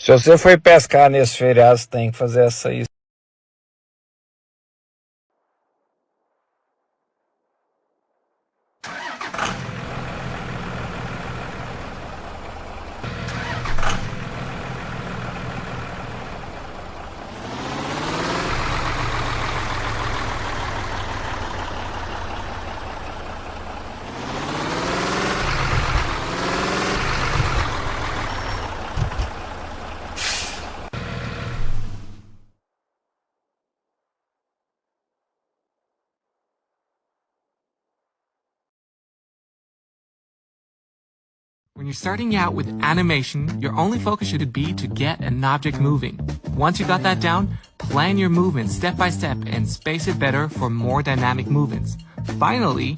Se você for pescar nesse feriado, você tem que fazer essa aí. When you're starting out with animation, your only focus should be to get an object moving. Once you got that down, plan your movements step by step and space it better for more dynamic movements. Finally,